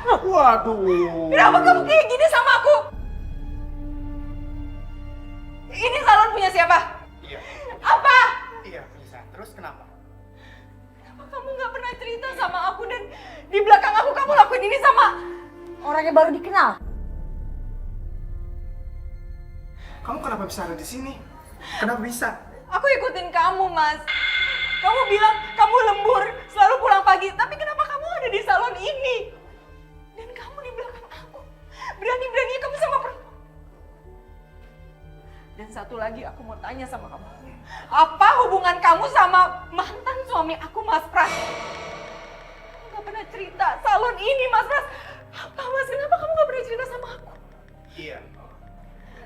Waduh. Kenapa kamu kayak gini sama aku? Ini salon punya siapa? Iya. Apa? Iya, bisa. Terus kenapa? Kenapa kamu nggak pernah cerita sama aku dan di belakang aku kamu lakuin ini sama orang yang baru dikenal? Kamu kenapa bisa ada di sini? Kenapa bisa? Aku ikutin kamu, Mas. Kamu bilang kamu lembur, selalu pulang pagi. Tapi kenapa kamu ada di salon ini? Dan kamu di belakang aku. Berani-beraninya kamu sama perempuan. Dan satu lagi aku mau tanya sama kamu. Apa hubungan kamu sama mantan suami aku, Mas Pras? Kamu gak pernah cerita salon ini, Mas Pras. Apa, Mas? Kenapa kamu gak pernah cerita sama aku? Iya.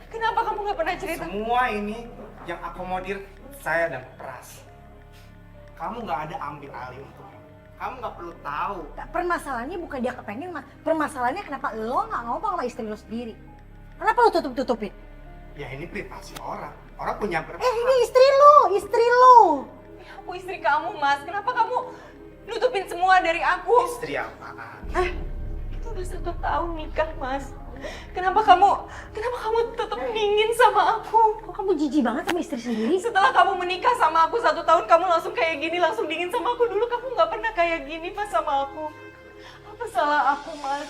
Kenapa kamu gak pernah cerita? Semua ini yang akomodir saya dan Pras. Kamu nggak ada ambil alih untuknya. Kamu nggak perlu tahu. Permasalahannya bukan dia kepengen, Mas. Permasalahannya kenapa lo nggak ngomong sama istri lo sendiri? Kenapa lo tutup-tutupin? Ya ini privasi orang. Orang punya berhak. Ini istri lo, istri lo. Ya, aku istri kamu, Mas. Kenapa kamu nutupin semua dari aku? Istri apaan? Itu udah 1 tahun nikah, Mas. Kenapa kamu tetap dingin sama aku? Kok kamu jijik banget sama istri sendiri? Setelah kamu menikah sama aku 1 tahun, kamu langsung kayak gini, langsung dingin sama aku. Dulu kamu nggak pernah kayak gini, Mas, sama aku. Apa salah aku, Mas?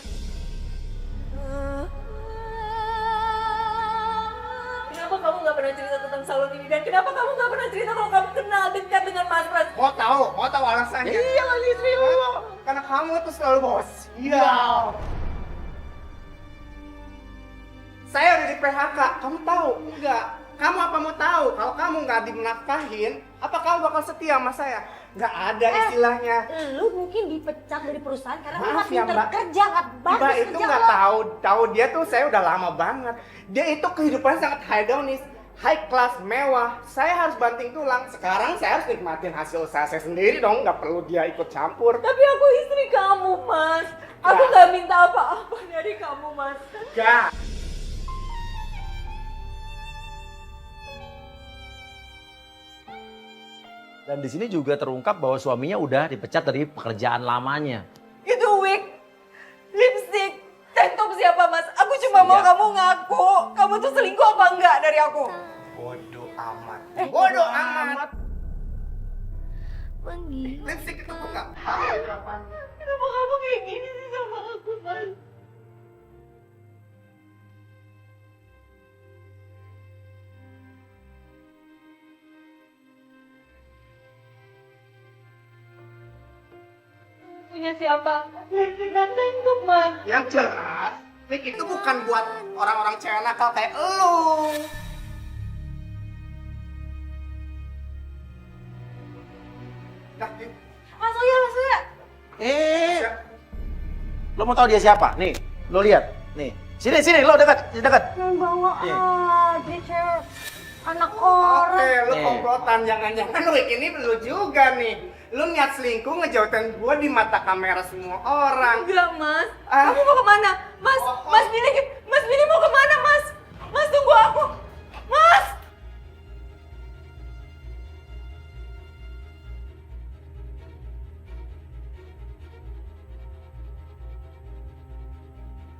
Kenapa kamu nggak pernah cerita tentang salon ini? Dan kenapa kamu nggak pernah cerita kalau kamu kenal dekat dengan Mas Pras? Mau tahu alasannya? Iya, lagi istri lo. Karena kamu tuh selalu bawa sial. Saya udah di PHK, kamu tahu? Enggak. Kamu apa mau tahu? Kalau kamu nggak dinafkahin, apa kamu bakal setia sama saya? Nggak ada istilahnya. Lu mungkin dipecat dari perusahaan karena lu Maaf nggak ya, pinter Mbak. kerja, nggak bagus Mbak itu kerja nggak lo. tahu dia tuh saya udah lama banget. Dia itu kehidupannya sangat hedonis, high class, mewah. Saya harus banting tulang. Sekarang saya harus nikmatin hasil usaha saya sendiri dong, nggak perlu dia ikut campur. Tapi aku istri kamu, Mas. Aku Nggak. nggak minta apa-apa dari kamu, Mas. Nggak. Dan di sini juga terungkap bahwa suaminya udah dipecat dari pekerjaan lamanya. Itu wig, lipstick, tank top siapa, Mas? Aku cuma mau kamu ngaku. Kamu tuh selingkuh apa enggak dari aku? Bodoh amat. Bodoh amat. Wangi. Lipstick itu kok nggak? Kenapa kamu kayak gini sih sama aku, Mas? Punya siapa? Lipstick dan tank top, Mas. Yang jelas, Nick itu bukan buat orang-orang cewek nakal kayak elu. Nah, Mas Uya, Mas Uya. Lo mau tahu dia siapa? Nih, lo lihat. Nih, sini, lo dekat, dekat. Yang bawa Iya. aja cewek anak oke, orang. lu Nih. komplotan. Jangan-jangan Wick ini lu juga nih. Lu niat selingkuh ngejauhin gua di mata kamera semua orang. Enggak, Mas. Ah. Kamu mau kemana? Mas, Mas Billy mau kemana, Mas? Mas, tunggu aku. Mas!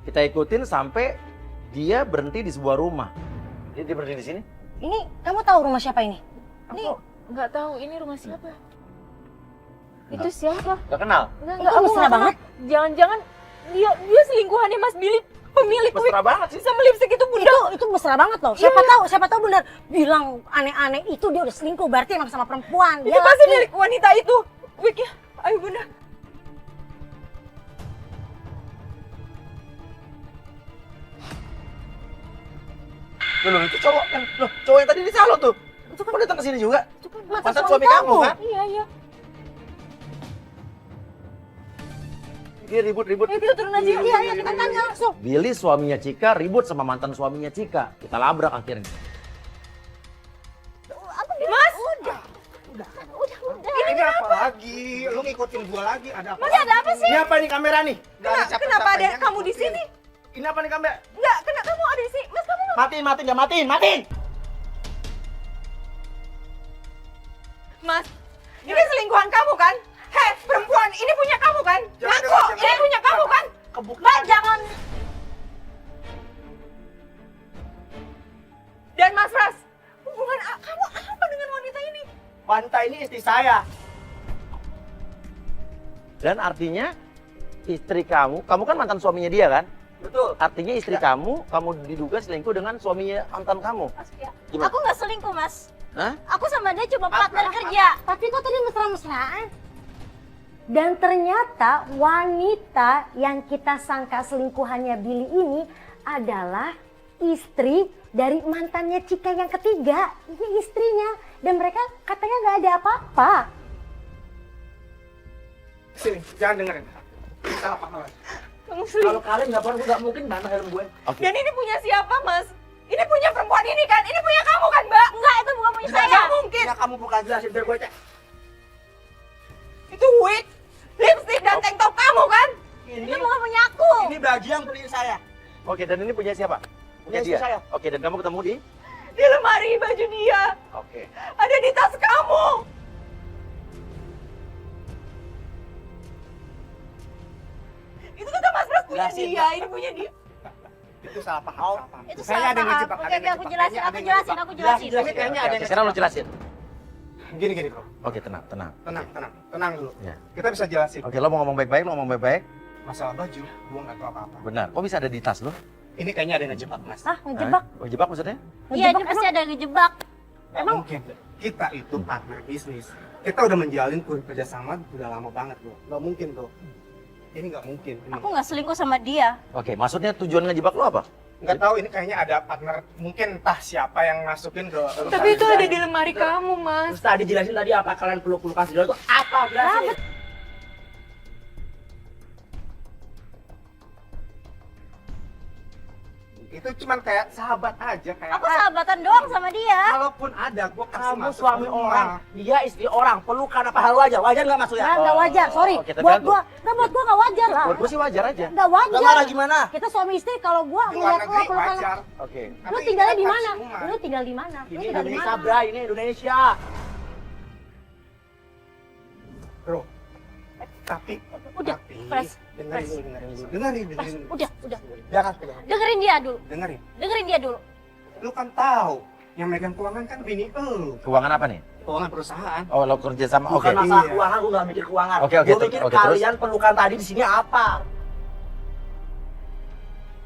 Kita ikutin sampai dia berhenti di sebuah rumah. Dia berhenti di sini. Ini kamu tahu rumah siapa ini? Ini Aku nggak tahu ini rumah siapa. Itu siapa? Gak kenal? Enggak, Itu aku mesra nggak banget. kenal. Jangan-jangan dia selingkuhannya Mas Billy, pemilik Mesra wig banget sih. sama lipstick itu bunda. itu mesra banget loh. Siapa tahu benar bilang aneh-aneh itu dia udah selingkuh berarti emang sama perempuan. Itu Dia pasti laki. milik wanita itu. Wignya, ayo bunda. Loh, itu cowok yang tadi di salon tuh. Itu kan datang ke sini juga. Itu kan Mantan suami kamu kan? Iya. Dia ribut-ribut. Ayo kita turun aja. Iya, kita tanya langsung. Billy suaminya Cika ribut sama mantan suaminya Cika. Kita labrak akhirnya. Mas! Udah. Ini apa lagi? Lu ngikutin gua lagi? Ada apa? Mas, ada apa sih? Ini apa nih kamera nih? Nggak ada Kenapa capek-capeknya ada kamu di ngikutin. sini? Ini apa nih kamera? Enggak, kamu ada di sini. Mas, kamu nggak- Matiin. Mas, ini selingkuhan kamu kan? Hei, perempuan, ini punya kamu kan? Jangan, Ngaku, jangan, ini punya kamu kan? saya. Dan artinya istri kamu kan mantan suaminya dia kan? Betul. Artinya istri kamu diduga selingkuh dengan suaminya mantan kamu. Gimana? Aku nggak selingkuh, Mas. Hah? Aku sama dia cuma partner kerja. Tapi kok tadi mesra-mesraan? Dan ternyata wanita yang kita sangka selingkuhannya Billy ini adalah istri dari mantannya Cika yang ketiga. Ini istrinya. Dan mereka katanya nggak ada apa-apa. Sini, jangan dengerin. Salah paham. Kamu selingkuh. Kalau kalian nggak pernah, nggak mungkin bantah helm gue. Oke. Dan ini punya siapa, Mas? Ini punya perempuan ini kan? Ini punya kamu kan, Mbak? Enggak, itu bukan punya saya. Nggak mungkin. Ya kamu bukan jelasin biar gue cek. Itu wig, lipstick dan tank top kamu kan? Itu bukan punya aku. Ini baju yang beliin saya. Oke, dan ini punya siapa? Punya istri dia. saya. Oke, dan kamu ketemu di? Di lemari baju dia. Oke. Ada di tas kamu. Itu kata Mas Pras punya Jelasin, dia, ini punya dia. Itu salah paham. Itu Kayaknya salah ada yang paham. ngejebak, Oke, ada yang oke, aku ngejebak. jelasin, Kayaknya aku ada yang jelasin, ngejebak. aku jelasin. Ini kayaknya ada yang Sekarang lo jelasin. Gini bro. Oke, tenang. Tenang dulu. Ya. Kita bisa jelasin. Oke, lo mau ngomong baik-baik. Masalah baju, gua nggak tahu apa-apa. Benar. Kok bisa ada di tas lo? Ini kayaknya ada yang ngejebak, Mas. Ah, ngejebak. Oh, jebak maksudnya? Iya, ini pasti ada yang ngejebak. Nggak mungkin. Kita itu partner bisnis. Kita udah menjalin kerjasama udah lama banget, bro. Nggak mungkin, bro. Ini nggak mungkin. Ini. Aku nggak selingkuh sama dia. Oke, maksudnya tujuan ngejebak lo apa? Nggak tahu, ini kayaknya ada partner, mungkin entah siapa yang masukin ke urusan Tapi itu kita. ada di lemari kamu, Mas. Terus tadi jelasin tadi apa kalian peluk-pelukan segala itu apa jelasin? Itu cuman kayak sahabat aja, kayak Aku sahabatan doang sama dia. kalaupun ada, gua kasih Kamu masuk suami ke rumah. orang, dia istri orang, pelukan apa hal wajar? Wajar nggak maksudnya? Nah, nggak wajar, sorry. Oke, tapi Buat kan- gua nggak wajar lah. Buat gue sih wajar aja. Nggak Nggak wajar. marah gimana? Kita suami istri kalau gua Di luar ngeliat lo negeri pelukan. wajar. Oke. Lu Tapi tinggalnya kita di mana? kasih rumah. Lu tinggal di mana? Lu Ini tinggal di Indonesia, mana? Bray, ini Indonesia. Bro. Tapi Udah, tapi, Pras. dengerin dulu. Dengerin dulu. Udah. Jangan. Dengerin dia dulu. Dengerin. Dengerin dia dulu. Lu kan tahu yang megang keuangan kan bini lu. Keuangan apa nih? Keuangan perusahaan. Oh, lo kerja sama. Oke. Bukan masalah Iya. keuangan, gue nggak mikir keuangan. Oke, Gue mikir oke, terus? kalian pelukan tadi di sini apa?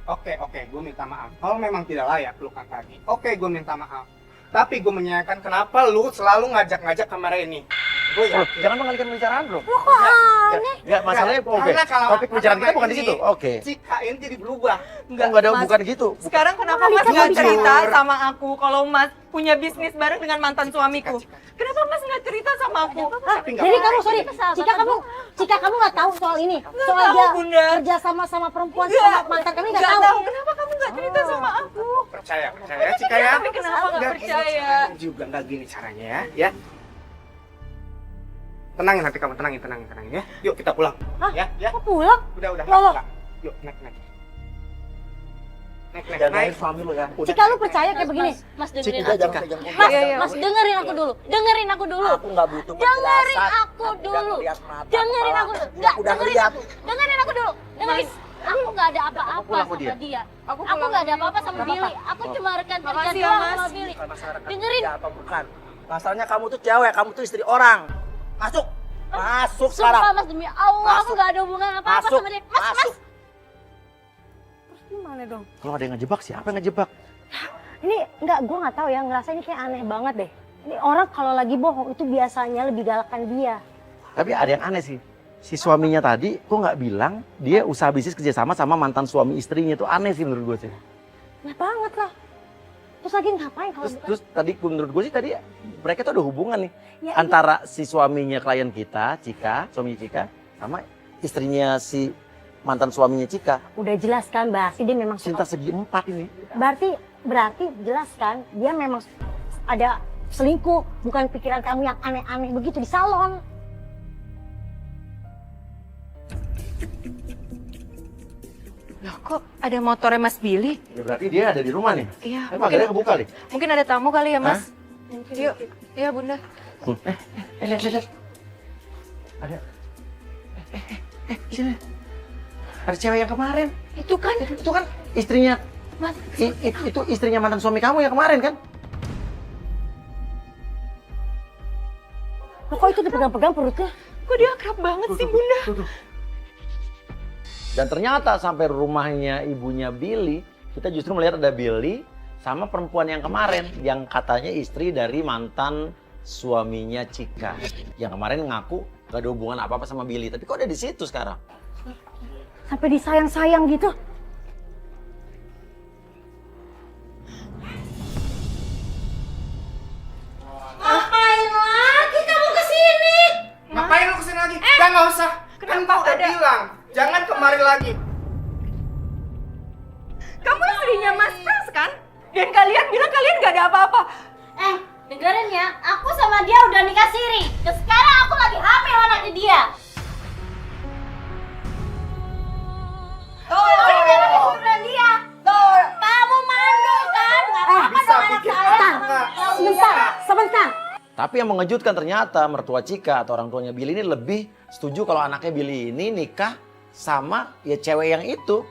Oke, gue minta maaf. Kalau memang tidak layak pelukan tadi, oke, gue minta maaf. Tapi gue menyayangkan kenapa lu selalu ngajak-ngajak kamera ini. Gue Bro, yakin. jangan mengalihkan pembicaraan, bro. Lu kok aneh? Enggak, masalahnya oke. Karena kalau Topik pembicaraan kita bukan di ini, situ. Oke. Cika ini jadi berubah. Enggak ada, Mas. bukan gitu. Sekarang kenapa Kok Mas Alika nggak mau cerita jujur? sama aku kalau Mas punya bisnis bareng dengan mantan suamiku? Kenapa Mas nggak cerita sama aku? Hah? Jadi kamu sorry, Cika kamu nggak tahu soal ini, soal tahu, dia Bunda. kerja sama perempuan Nggak. sama mantan kami nggak tahu. Kenapa kamu nggak cerita sama aku? Percaya Cika ya. Tapi kenapa nggak Nggak percaya? gini caranya juga nggak gini caranya ya. Tenangin hati kamu, tenangin ya. Yuk kita pulang. Hah? Ya. Kok pulang? Udah Loh. pulang. Yuk naik. Jagain suami lu ya. Cika lu percaya kayak begini? Mas Cik, dengerin udah aku. jangan pegang Mas, Iya, iya, Mas oke. dengerin aku dulu. Dengerin aku dulu. Aku nggak butuh Dengerin penjelasan. aku Aku udah dulu. ngeliat mata, Dengerin kepala. aku dulu. Enggak, Udah dengerin ngeliat. aku. Dengerin aku dulu. Dengerin. Aku nggak ada apa-apa pulang sama sama dia. dia. Aku Aku pulang nggak ada dulu. apa-apa sama Billy. Aku cuma rekan kerja Makasih ya, doang Mas. sama Billy. Bukan masalah rekan Dengerin. kerja apa bukan. Masalahnya kamu tuh cewek, kamu tuh istri orang. Masuk. Masuk sekarang. Sumpah Mas, demi Allah aku Masuk. nggak ada hubungan apa-apa Masuk. sama dia. Mas, Masuk. Terus gimana dong? Kalau ada yang ngejebak, siapa yang ngejebak? Ini gua nggak tahu ya, ngerasa ini kayak aneh banget deh. Ini orang kalau lagi bohong itu biasanya lebih galakan dia. Tapi ada yang aneh sih. Si suaminya tadi kok nggak bilang dia usaha bisnis kerjasama sama mantan suami istrinya, itu aneh sih menurut gue sih. Aneh banget lah. Terus lagi ngapain kalau bukan? Terus tadi menurut gue sih tadi mereka tuh ada hubungan nih Ya, antara si suaminya klien kita, Cika, suaminya Cika, sama istrinya si mantan suaminya Cika. udah jelas kan, berarti dia memang Cinta segi empat ini. berarti jelas kan dia memang ada selingkuh, bukan pikiran kamu yang aneh-aneh begitu di salon. Loh, kok ada motornya Mas Billy? Ya berarti dia ada di rumah nih. Iya, Tapi pagarnya kebuka nih. mungkin ada tamu kali ya, Mas. Yuk, iya Bunda. Lihat. Ada. Sini. Ada cewek yang kemarin. Itu kan Itu kan istrinya. Mas. Itu istrinya mantan suami kamu yang kemarin kan? Loh, kok itu pegang-pegang perutnya. Kok dia akrab banget sih Bunda? Dan ternyata sampai rumahnya ibunya Billy, kita justru melihat ada Billy sama perempuan yang kemarin, yang katanya istri dari mantan suaminya Cika. Yang kemarin ngaku gak ada hubungan apa-apa sama Billy, tapi kok ada di situ sekarang? Sampai disayang-sayang gitu. Ngapain lagi kamu kesini? Ngapain lu kesini lagi? Nggak usah. Kan gua udah bilang, jangan kemari lagi. Kamu istrinya Mas Pras kan? Dan kalian bilang kalian gak ada apa-apa. Dengerin ya, aku sama dia udah nikah siri. Dan sekarang aku lagi hamil anaknya dia. Beneran dia. Tuh, kamu mandul kan? Gak apa-apa Bisa dong anak bikin saya. Sebentar. Tapi yang mengejutkan ternyata mertua Cika atau orang tuanya Billy ini lebih setuju kalau anaknya Billy ini nikah sama ya cewek yang itu.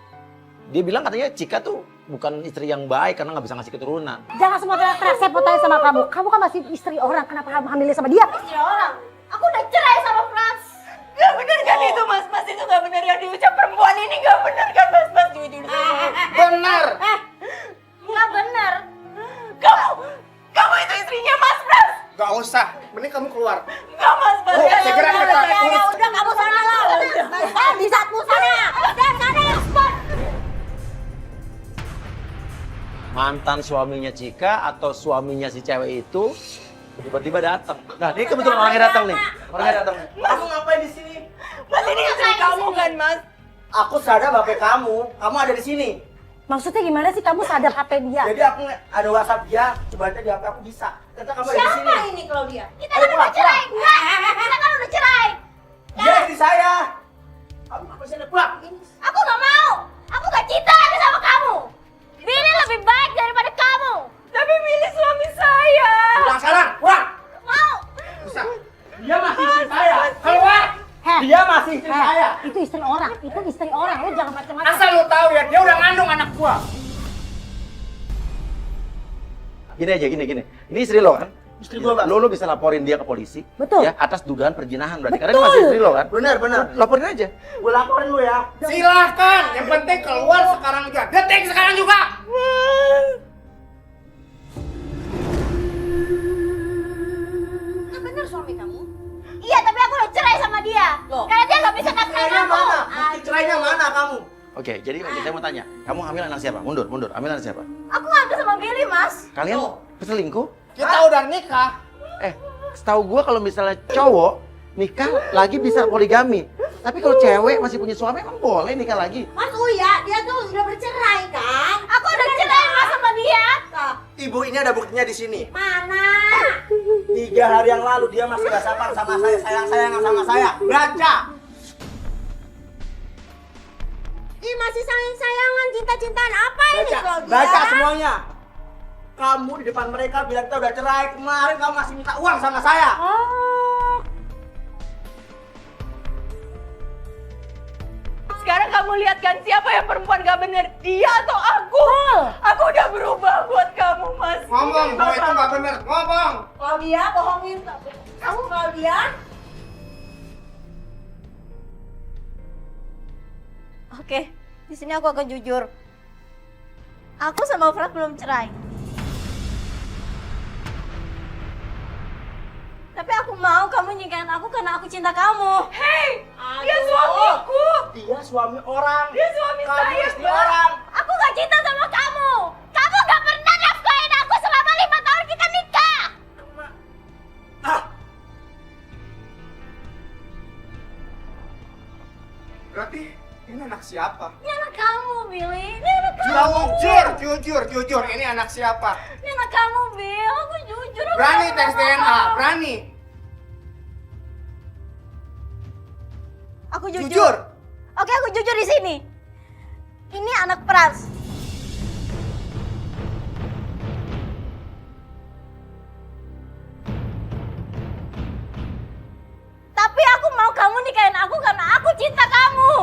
Dia bilang katanya Cika tuh bukan istri yang baik karena nggak bisa ngasih keturunan. Jangan semua teriak-teriak, saya mau tanya sama kamu. Kamu kan masih istri orang, kenapa kamu hamilnya sama dia? Istri orang. Aku udah cerai sama Frans. Gak bener kan itu Mas? Mas itu gak bener yang diucap perempuan ini gak bener kan Mas? Mas jujur. Benar. Nggak bener. Kamu itu istrinya Mas Pras. Gak usah. Mending kamu keluar. Gak Mas Pras. Oh, segera kita urus. Udah kamu sana lah. Di saatmu sana. Dan sana. Mantan suaminya Cika atau suaminya si cewek itu tiba-tiba datang. Nah, ini kebetulan orangnya datang nih. Orangnya datang. Kamu ngapain di sini? Mas ini istri kamu kan Mas? Aku sadar bapak kamu ada di sini. Maksudnya gimana sih kamu sadar HP dia? Jadi aku ada WhatsApp dia, coba aja di HP aku bisa. Ternyata kamu ada di sini. Siapa ini Claudia? Kita Ayo kan udah pulang, cerai. Kita kan udah cerai. Dia istri saya. Kamu apa sih ada pulang? Aku nggak mau. Aku gak cinta lagi sama kamu. Billy lebih baik daripada kamu. Tapi Billy suami saya. Pulang sekarang, pulang. Mau. Bisa. Dia masih istri saya. Keluar. Dia masih istri saya. Itu istri orang, lu jangan macam-macam. Asal lu tahu ya, dia udah ngandung anak gua. Gini aja, gini. Ini istri lo kan? Istri gua, Bang. Lo bisa laporin dia ke polisi. Betul. Ya, atas dugaan perzinahan berarti. Karena Betul. dia masih istri lo kan? Benar. Laporin aja. Gue laporin lu ya. Silahkan. Yang penting keluar sekarang juga. Detik sekarang juga. Nggak bener suami kamu. Iya, tapi aku udah cerai sama dia. Karena dia nggak bisa nafkahin Cerainya aku. mana? Bukti cerainya mana kamu? Oke, jadi saya mau tanya. Kamu hamil anak siapa? Mundur. Hamil anak siapa? Aku ngambil sama Billy, Mas. Kalian selingkuh? Kita udah nikah. Setahu gua kalau misalnya cowok nikah lagi bisa poligami. Tapi kalau cewek masih punya suami emang boleh nikah lagi. Mas Uya, dia tuh udah bercerai kan? Aku udah cerai Mas sama dia. Ibu ini ada buktinya di sini. Mana? 3 hari yang lalu dia masih gak sabar sama saya, sayang-sayangan sama saya. Baca. Ih, masih sayang-sayangan, cinta-cintaan apa ini Claudia? Baca semuanya. Kamu di depan mereka bilang kita udah cerai. Kemarin kamu masih minta uang sama saya. Sekarang kamu lihat kan siapa yang perempuan gak bener? Dia atau aku? Aku udah berubah buat kamu Mas. Ngomong, bahwa itu nggak bener. Ngomong. Claudia, bohongin. Kamu Claudia? Oke, di sini aku akan jujur. Aku sama Frank belum cerai. Tapi aku mau kamu nikahin aku karena aku cinta kamu. Hei, dia suamiku. Dia suami orang. Dia suami Kamu saya, istri Mbak. orang. Aku gak cinta sama kamu. Kamu gak pernah nafkahin aku selama 5 tahun kita nikah. Ah, Berarti ini anak siapa? Ini anak kamu, Billy. Ini anak kamu. Jujur. Ini anak siapa? Ini anak kamu, Bill. Aku jujur. Aku Berani gak tes sama DNA, kamu. berani. Aku jujur. Jujur. Oke, aku jujur di sini. Ini anak Frans. Tapi aku mau kamu nikahin aku karena aku cinta kamu.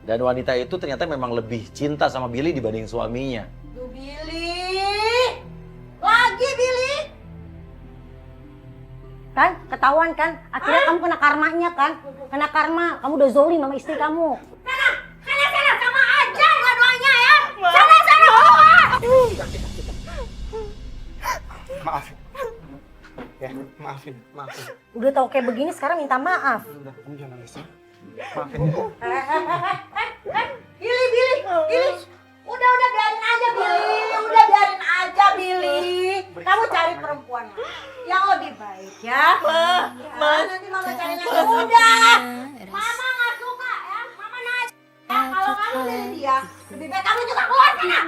Dan wanita itu ternyata memang lebih cinta sama Billy dibanding suaminya. Aduh Billy. Lagi Billy. Kan ketahuan kan, akhirnya kamu kena karmanya kan. Kena karma, kamu udah zolim sama istri kamu. Sana sama aja dua-duanya ya. Sana keluar. Maafin. Ya, maafin. Udah tahu kayak begini sekarang minta maaf. Udah, kamu jangan nangis ya. Maafin. Billy. Udah biarin aja Billy. Udah biarin aja Billy. Kamu cari perempuan yang lebih baik ya. Nanti mama cari lagi. Udah. Mama nggak suka ya. Mama nanya. Kalau kamu pilih dia, lebih baik kamu juga keluar sana.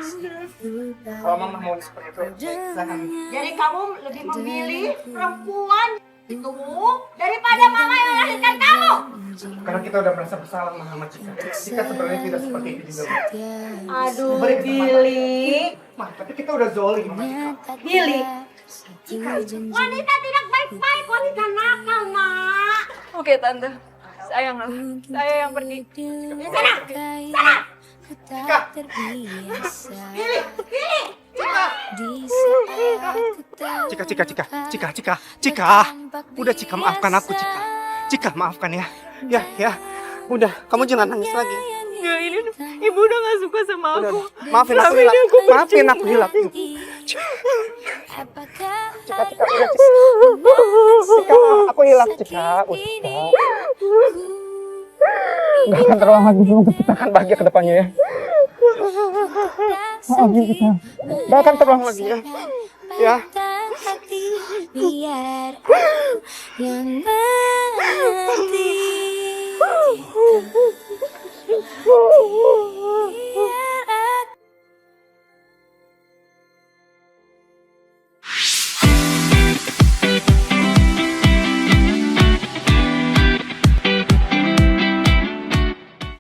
Kalau mama mau seperti itu, silakan. Jadi kamu lebih memilih perempuan itu daripada mama yang melahirkan kamu. Karena kita udah merasa bersalah sama Cika. Cika sebenarnya tidak seperti itu juga. Aduh Beri kesempatan. Billy. Ma, tapi kita udah zolim sama Cika. Billy. Wanita tidak baik-baik, wanita nakal, Nak. Oke tante, saya yang pergi. Sana. Cika. Udah Cika, maafkan aku Cika. Cika, maafkan ya. Ya. Udah, kamu jangan nangis lagi. Nggak, ini ibu udah gak suka sama aku. Maafin aku Hilap. Maafin aku Hilap. Cika, udah Cika. Cika, aku Hilap Cika. Udah. Gak akan terulang lagi, semoga kita akan bahagia ke depannya ya. Maafin Cika. Gak akan terulang lagi ya. Ya. Biar yang mati.